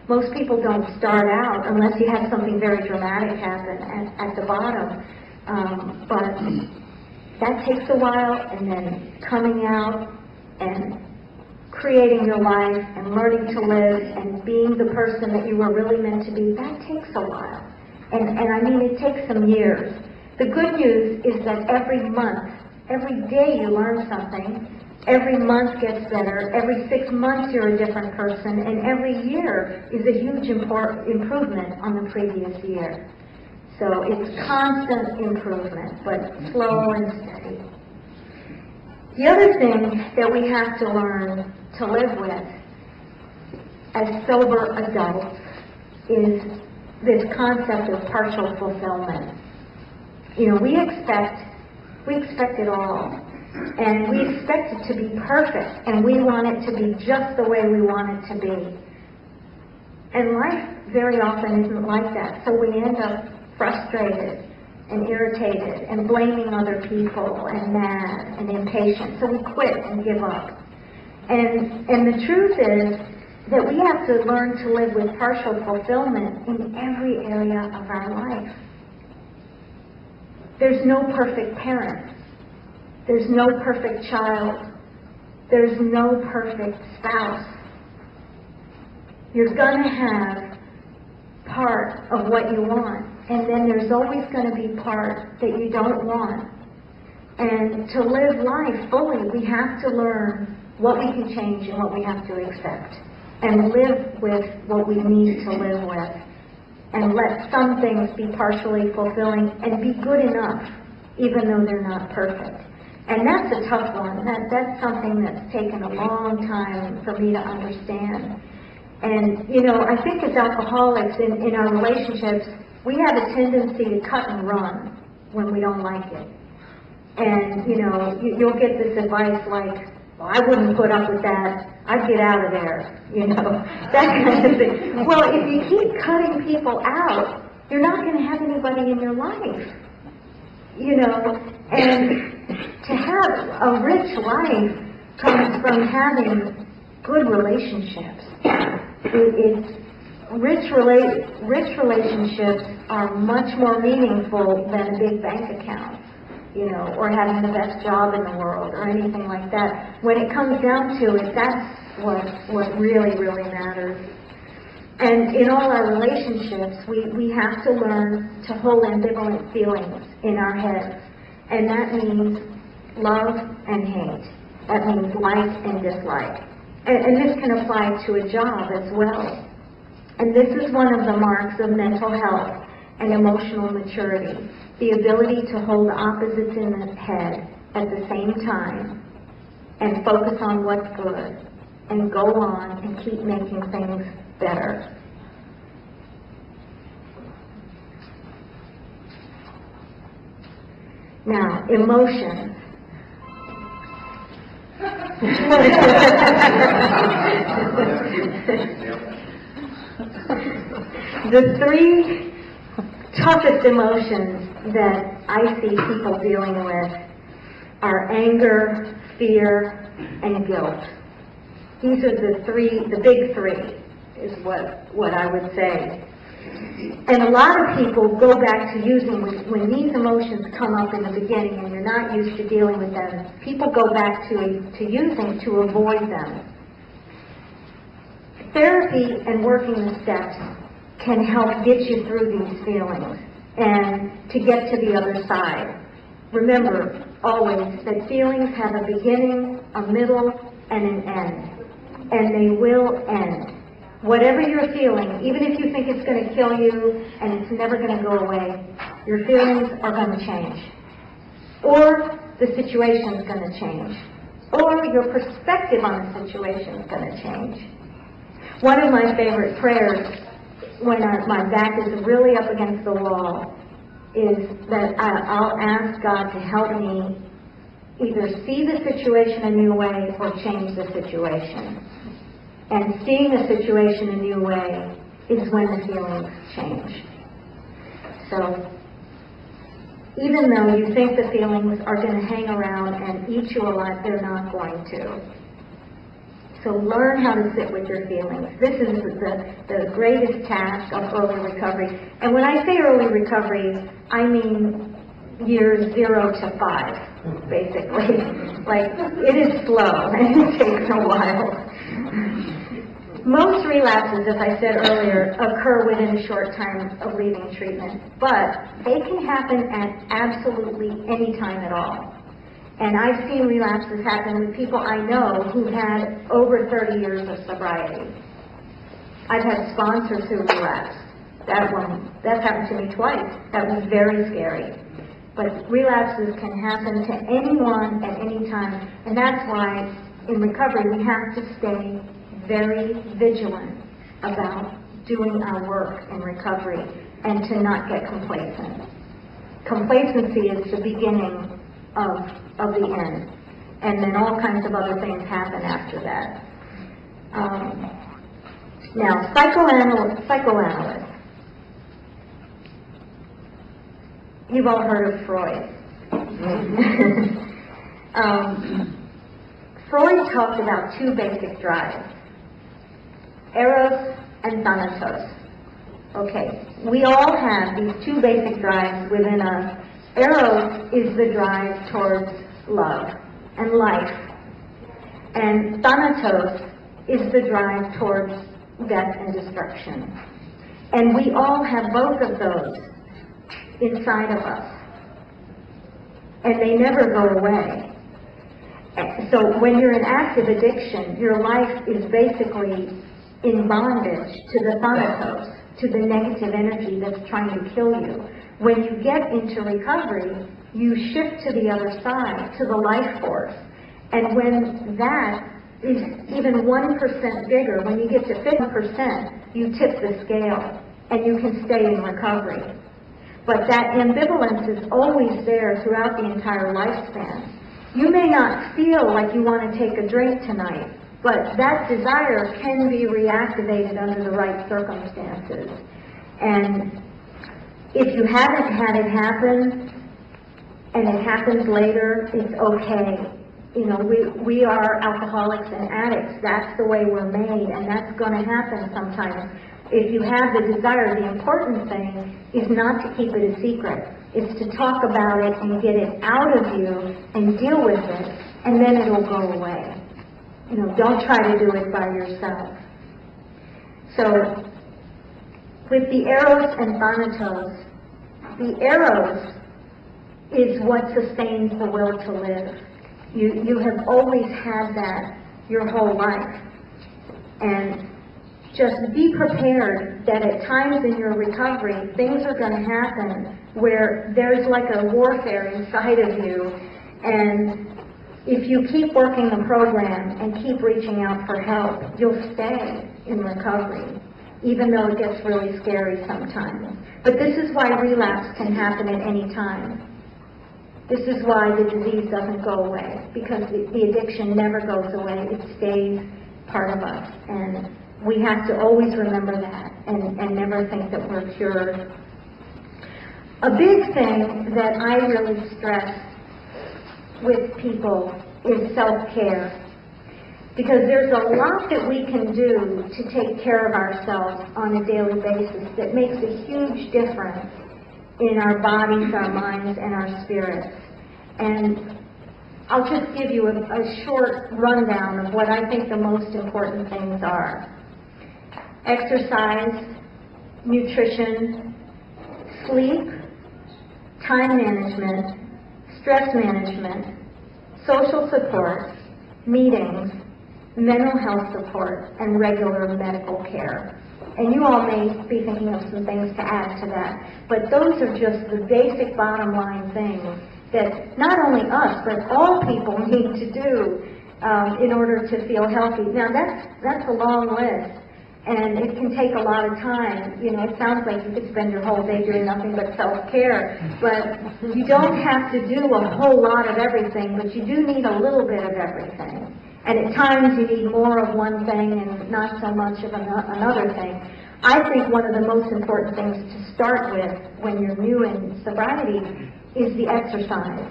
Most people don't start out unless you have something very dramatic happen at the bottom. But that takes a while, and then coming out and creating your life and learning to live and being the person that you were really meant to be, that takes a while. And I mean, it takes some years. The good news is that every month, every day you learn something, every month gets better, every 6 months you're a different person, and every year is a huge improvement on the previous year. So it's constant improvement, but slow and steady. The other thing that we have to learn to live with as sober adults is this concept of partial fulfillment. You know, we expect it all. And we expect it to be perfect, and we want it to be just the way we want it to be. And life very often isn't like that, so we end up frustrated and irritated and blaming other people and mad and impatient, so we quit and give up. And the truth is that we have to learn to live with partial fulfillment in every area of our life. There's no perfect parent. There's no perfect child. There's no perfect spouse. You're going to have part of what you want, and then there's always going to be part that you don't want. And to live life fully, we have to learn what we can change and what we have to accept, and live with what we need to live with, and let some things be partially fulfilling and be good enough, even though they're not perfect. And that's a tough one. That's something that's taken a long time for me to understand. And, you know, I think as alcoholics in our relationships, we have a tendency to cut and run when we don't like it. And, you know, you'll get this advice like, well, I wouldn't put up with that. I'd get out of there, you know, that kind of thing. Well, if you keep cutting people out, you're not going to have anybody in your life, you know. And to have a rich life comes from having good relationships. Rich relationships are much more meaningful than a big bank account, you know, or having the best job in the world or anything like that. When it comes down to it, that's what really, really matters. And in all our relationships, we have to learn to hold ambivalent feelings in our heads. And that means love and hate. That means like and dislike. And this can apply to a job as well. And this is one of the marks of mental health and emotional maturity, the ability to hold opposites in the head at the same time and focus on what's good and go on and keep making things better. Now, emotions. The three toughest emotions that I see people dealing with are anger, fear, and guilt. These are the big three, is what I would say. And a lot of people go back to using, when these emotions come up in the beginning and you're not used to dealing with them, people go back to using to avoid them. Therapy and working the steps can help get you through these feelings and to get to the other side. Remember always that feelings have a beginning, a middle, and an end. And they will end. Whatever you're feeling, even if you think it's going to kill you and it's never going to go away, your feelings are going to change. Or the situation is going to change. Or your perspective on the situation is going to change. One of my favorite prayers when my back is really up against the wall is that I'll ask God to help me either see the situation a new way or change the situation. And seeing the situation a new way is when the feelings change. So, even though you think the feelings are going to hang around and eat you alive, they're not going to. So learn how to sit with your feelings. This is the greatest task of early recovery. And when I say early recovery, I mean years 0 to 5, basically. Like, it is slow and it takes a while. Most relapses, as I said earlier, occur within a short time of leaving treatment, but they can happen at absolutely any time at all. And I've seen relapses happen with people I know who had over 30 years of sobriety. I've had sponsors who relapsed. That's happened to me twice. That was very scary. But relapses can happen to anyone at any time, and that's why in recovery we have to stay very vigilant about doing our work in recovery and to not get complacent. Complacency is the beginning of the end, and then all kinds of other things happen after that. Now, psychoanalysts. You've all heard of Freud. Freud talked about two basic drives, Eros and Thanatos. Okay, we all have these two basic drives within us. Eros is the drive towards love and life, and Thanatos is the drive towards death and destruction. And we all have both of those inside of us, and they never go away. So when you're in active addiction, your life is basically in bondage to the Thanatos, to the negative energy that's trying to kill you. When you get into recovery, you shift to the other side, to the life force. And when that is even 1% bigger, when you get to 50%, you tip the scale and you can stay in recovery. But that ambivalence is always there throughout the entire lifespan. You may not feel like you want to take a drink tonight, but that desire can be reactivated under the right circumstances. And if you haven't had it happen, and it happens later, it's okay. You know, we are alcoholics and addicts. That's the way we're made, and that's going to happen sometimes. If you have the desire, the important thing is not to keep it a secret. It's to talk about it and get it out of you and deal with it, and then it'll go away. You know, don't try to do it by yourself. So, with the Eros and Thanatos, the Eros is what sustains the will to live. You have always had that your whole life. And just be prepared that at times in your recovery, things are going to happen where there's like a warfare inside of you. And if you keep working the program and keep reaching out for help, you'll stay in recovery, even though it gets really scary sometimes. But this is why relapse can happen at any time. This is why the disease doesn't go away, because the addiction never goes away. It stays part of us. And we have to always remember that and never think that we're cured. A big thing that I really stress with people is self-care, because there's a lot that we can do to take care of ourselves on a daily basis that makes a huge difference in our bodies, our minds, and our spirits. And I'll just give you a short rundown of what I think the most important things are. Exercise, nutrition, sleep, time management, stress management, social support, meetings, mental health support, and regular medical care. And you all may be thinking of some things to add to that, but those are just the basic bottom line things that not only us, but all people need to do in order to feel healthy. Now that's a long list, and it can take a lot of time. You know, it sounds like you could spend your whole day doing nothing but self-care, but you don't have to do a whole lot of everything, but you do need a little bit of everything. And at times you need more of one thing and not so much of another thing. I think one of the most important things to start with when you're new in sobriety is the exercise.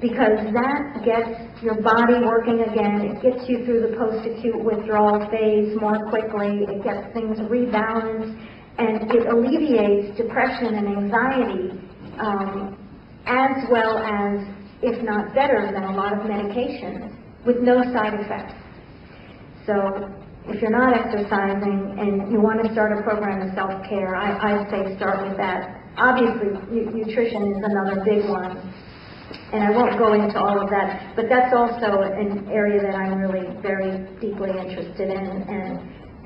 because that gets your body working again. It gets you through the post-acute withdrawal phase more quickly. It gets things rebalanced, and it alleviates depression and anxiety, as well as, if not better than, a lot of medications with no side effects. So if you're not exercising and you want to start a program of self-care, I'd say start with that. Obviously, nutrition is another big one, and I won't go into all of that, but that's also an area that I'm really very deeply interested in,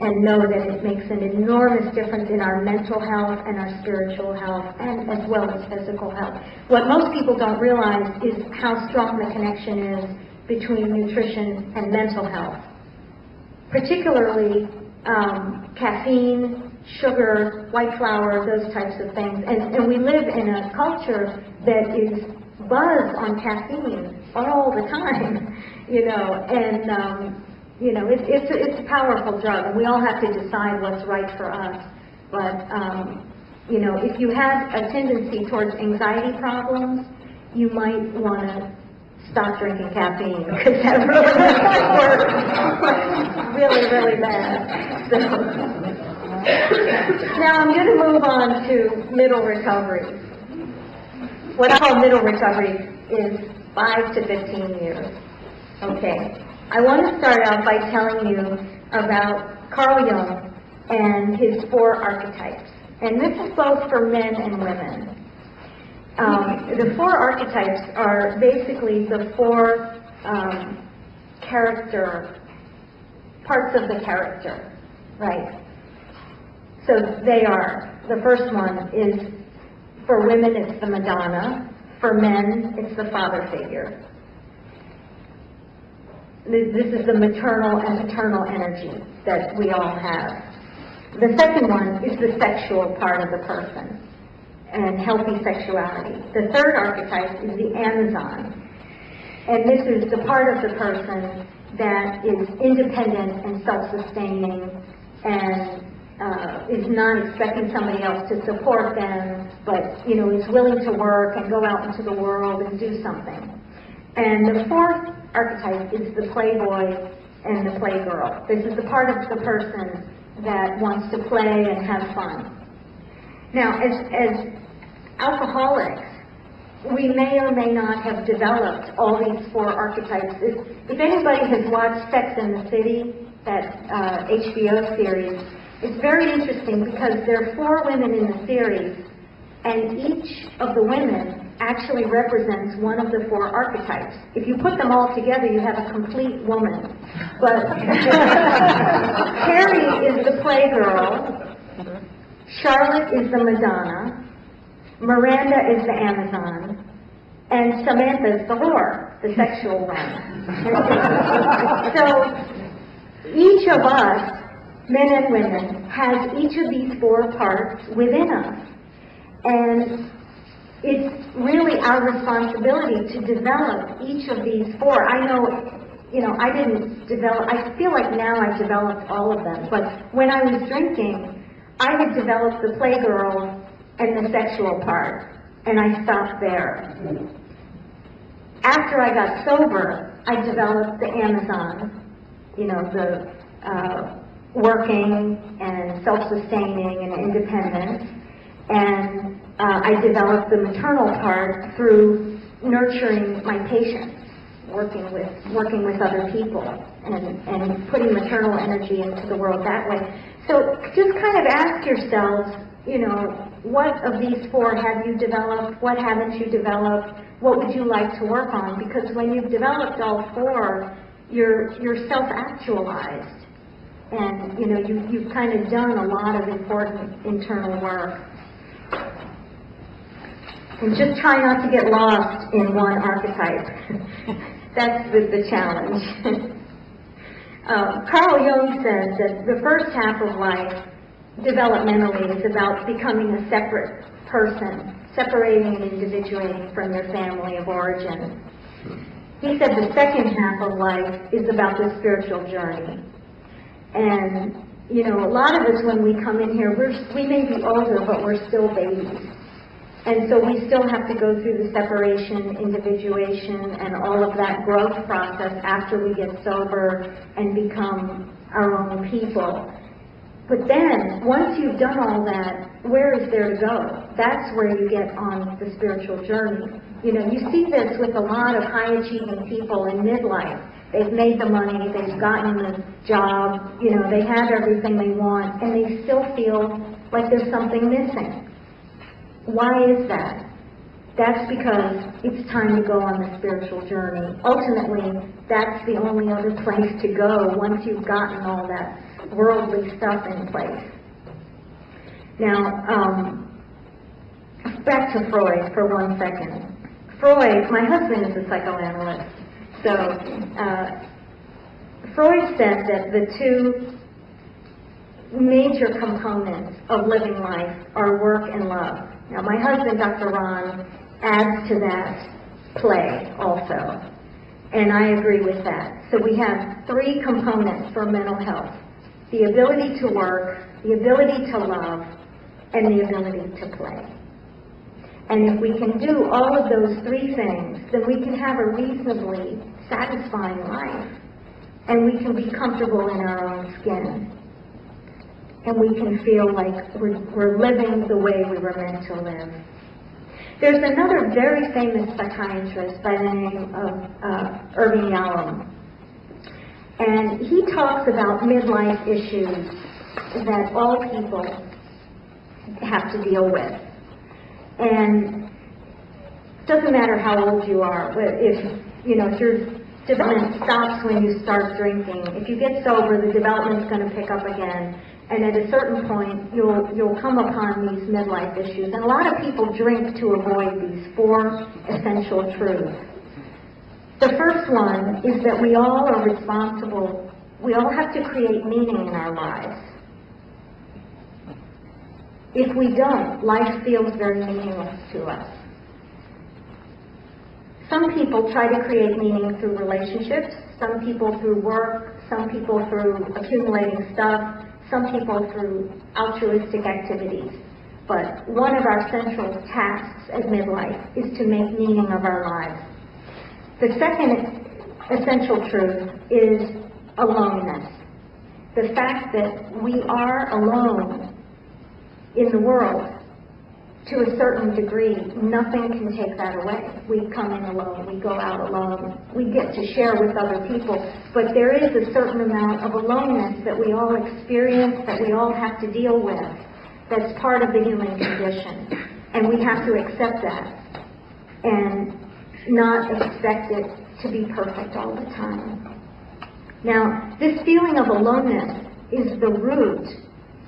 and know that it makes an enormous difference in our mental health and our spiritual health, and as well as physical health. What most people don't realize is how strong the connection is between nutrition and mental health. Particularly caffeine, sugar, white flour, those types of things. And we live in a culture that is buzzed on caffeine all the time, you know, and you know, it's a powerful drug, and we all have to decide what's right for us. But you know, if you have a tendency towards anxiety problems, you might want to stop drinking caffeine, because that really works really, really bad. So, now I'm going to move on to middle recovery. What I call middle recovery is 5 to 15 years. Okay. I want to start out by telling you about Carl Jung and his 4 archetypes. And this is both for men and women. The 4 archetypes are basically the 4 parts of the character, right? So they are, the first one is, for women it's the Madonna, for men it's the father figure. This is the maternal and paternal energy that we all have. The second one is the sexual part of the person and healthy sexuality. The third archetype is the Amazon. And this is the part of the person that is independent and self-sustaining and is not expecting somebody else to support them, but, you know, is willing to work and go out into the world and do something. And the fourth archetype is the playboy and the playgirl. This is the part of the person that wants to play and have fun. Now, as alcoholics, we may or may not have developed all these 4 archetypes. If anybody has watched Sex and the City, that HBO series, it's very interesting because there are 4 women in the series, and each of the women actually represents one of the 4 archetypes. If you put them all together, you have a complete woman. But Carrie is the playgirl, Charlotte is the Madonna, Miranda is the Amazon, and Samantha is the whore, the sexual one. So each of us, men and women, has each of these 4 parts within us. And it's really our responsibility to develop each of these 4. I know, you know, I didn't develop, I feel like now I've developed all of them, but when I was drinking, I had developed the playgirl and the sexual part, and I stopped there. After I got sober, I developed the Amazon, you know, the working and self-sustaining and independent, and I developed the maternal part through nurturing my patients, working with other people, and putting maternal energy into the world that way. So just kind of ask yourselves, you know, what of these 4 have you developed? What haven't you developed? What would you like to work on? Because when you've developed all 4, you're self-actualized, and you know you've kind of done a lot of important internal work. And just try not to get lost in one archetype. That's the challenge. Carl Jung says that the first half of life, developmentally, is about becoming a separate person, separating and individuating from your family of origin. He said the second half of life is about the spiritual journey. And, you know, a lot of us, when we come in here, we may be older, but we're still babies. And so we still have to go through the separation, individuation, and all of that growth process after we get sober and become our own people. But then, once you've done all that, where is there to go? That's where you get on the spiritual journey. You know, you see this with a lot of high-achieving people in midlife. They've made the money, they've gotten the job, you know, they have everything they want, and they still feel like there's something missing. Why is that? That's because it's time to go on the spiritual journey. Ultimately, that's the only other place to go once you've gotten all that worldly stuff in place. Now, back to Freud for 1 second. Freud, my husband is a psychoanalyst, so Freud said that the two major components of living life are work and love. Now, my husband, Dr. Ron, adds to that play also, and I agree with that. So we have 3 components for mental health: the ability to work, the ability to love, and the ability to play. And if we can do all of those 3 things, then we can have a reasonably satisfying life, and we can be comfortable in our own skin, and we can feel like we're living the way we were meant to live. There's another very famous psychiatrist by the name of Irving Yalom, and he talks about midlife issues that all people have to deal with. And it doesn't matter how old you are, but if your development stops when you start drinking, if you get sober, the development's going to pick up again. And at a certain point, you'll come upon these midlife issues. And a lot of people drink to avoid these 4 essential truths. The first one is that we all are responsible. We all have to create meaning in our lives. If we don't, life feels very meaningless to us. Some people try to create meaning through relationships, some people through work, some people through accumulating stuff, some people through altruistic activities. But one of our central tasks at midlife is to make meaning of our lives. The second essential truth is aloneness. The fact that we are alone in the world, to a certain degree, nothing can take that away. We come in alone, we go out alone, we get to share with other people, but there is a certain amount of aloneness that we all experience, that we all have to deal with, that's part of the human condition. And we have to accept that and not expect it to be perfect all the time. Now, this feeling of aloneness is the root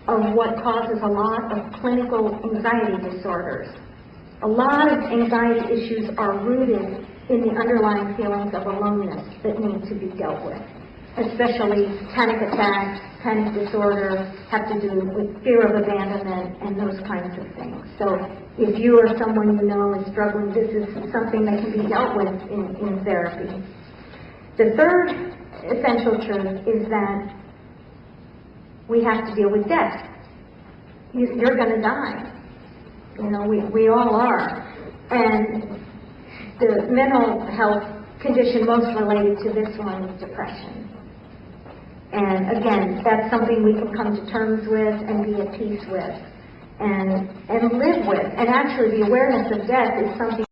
of what causes a lot of clinical anxiety disorders. A lot of anxiety issues are rooted in the underlying feelings of aloneness that need to be dealt with, especially panic attacks, panic disorder, have to do with fear of abandonment and those kinds of things. So if you or someone you know is struggling, this is something that can be dealt with in therapy. The third essential truth is that we have to deal with death. You're going to die. You know, we all are. And the mental health condition most related to this one is depression. And again, that's something we can come to terms with and be at peace with and live with. And actually, the awareness of death is something